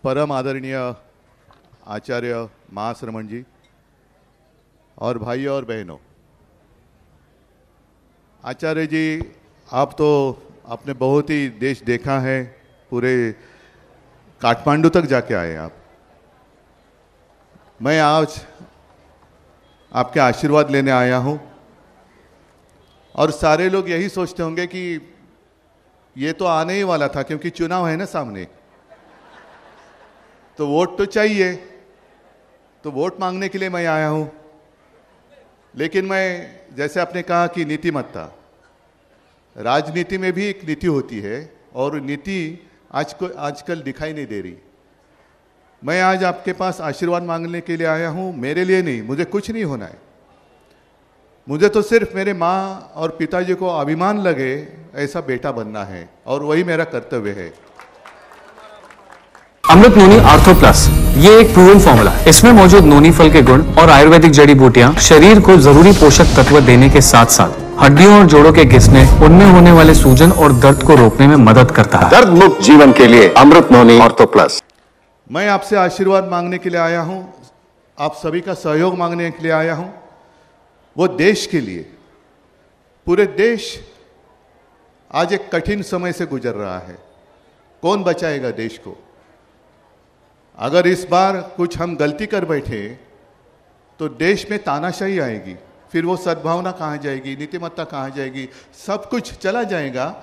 परम आदरणीय आचार्य महाश्रमण जी और भाइयों और बहनों, आचार्य जी, आप तो आपने बहुत ही देश देखा है, पूरे काठमांडू तक जाके आए आप। मैं आज आपके आशीर्वाद लेने आया हूं और सारे लोग यही सोचते होंगे कि ये तो आने ही वाला था क्योंकि चुनाव है ना सामने, तो वोट तो चाहिए, तो वोट मांगने के लिए मैं आया हूं। लेकिन मैं, जैसे आपने कहा कि नीतिमत्ता, राजनीति में भी एक नीति होती है और नीति आजकल दिखाई नहीं दे रही। मैं आज आपके पास आशीर्वाद मांगने के लिए आया हूं, मेरे लिए नहीं, मुझे कुछ नहीं होना है। मुझे तो सिर्फ मेरे माँ और पिताजी को अभिमान लगे ऐसा बेटा बनना है और वही मेरा कर्तव्य है। अमृत नोनी आर्थो प्लस, ये एक प्रूवन फॉर्मूला है। इसमें मौजूद नोनी फल के गुण और आयुर्वेदिक जड़ी बूटियां शरीर को जरूरी पोषक तत्व देने के साथ साथ हड्डियों और जोड़ों के घिसने, उनमें होने वाले सूजन और दर्द को रोकने में मदद करता है। दर्द मुक्त जीवन के लिए अमृत नोनी आर्थो प्लस। मैं आपसे आशीर्वाद मांगने के लिए आया हूं, आप सभी का सहयोग मांगने के लिए आया हूं, वो देश के लिए। पूरे देश आज एक कठिन समय से गुजर रहा है। कौन बचाएगा देश को? अगर इस बार कुछ हम गलती कर बैठे तो देश में तानाशाही आएगी, फिर वो सद्भावना कहाँ जाएगी, नीतिमत्ता कहाँ जाएगी, सब कुछ चला जाएगा।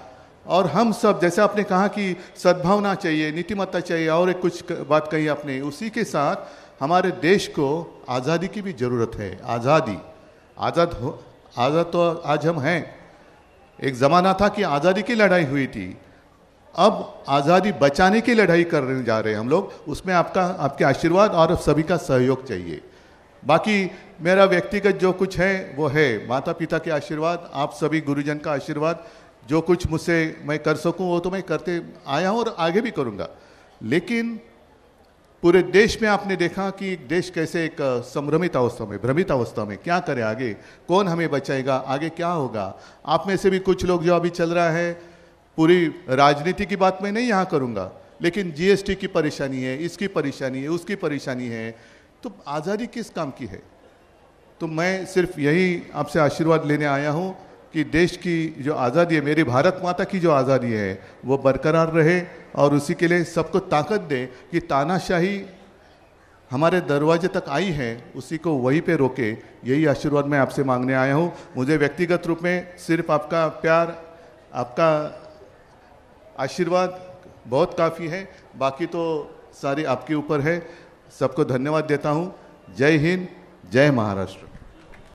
और हम सब, जैसे आपने कहा कि सद्भावना चाहिए, नीतिमत्ता चाहिए, और एक कुछ बात कही आपने, उसी के साथ हमारे देश को आज़ादी की भी ज़रूरत है। आज़ाद तो आज हम हैं। एक ज़माना था कि आज़ादी की लड़ाई हुई थी, अब आज़ादी बचाने की लड़ाई करने जा रहे हैं हम लोग। उसमें आपके आशीर्वाद और सभी का सहयोग चाहिए। बाकी मेरा व्यक्तिगत जो कुछ है वो है माता पिता के आशीर्वाद, आप सभी गुरुजन का आशीर्वाद। जो कुछ मुझसे मैं कर सकूं वो तो मैं करते आया हूं और आगे भी करूंगा। लेकिन पूरे देश में आपने देखा कि देश कैसे एक संभ्रमित अवस्था में, भ्रमित अवस्था में, क्या करे आगे, कौन हमें बचाएगा, आगे क्या होगा। आप में से भी कुछ लोग, जो अभी चल रहा है, पूरी राजनीति की बात मैं नहीं यहाँ करूँगा, लेकिन जीएसटी की परेशानी है, इसकी परेशानी है, उसकी परेशानी है, तो आज़ादी किस काम की है? तो मैं सिर्फ यही आपसे आशीर्वाद लेने आया हूँ कि देश की जो आज़ादी है, मेरी भारत माता की जो आज़ादी है, वो बरकरार रहे और उसी के लिए सबको ताकत दे कि तानाशाही हमारे दरवाजे तक आई है, उसी को वहीं पे रोके। यही आशीर्वाद मैं आपसे मांगने आया हूँ। मुझे व्यक्तिगत रूप में सिर्फ आपका प्यार, आपका आशीर्वाद बहुत काफ़ी है, बाकी तो सारी आपके ऊपर है। सबको धन्यवाद देता हूँ। जय हिंद, जय महाराष्ट्र।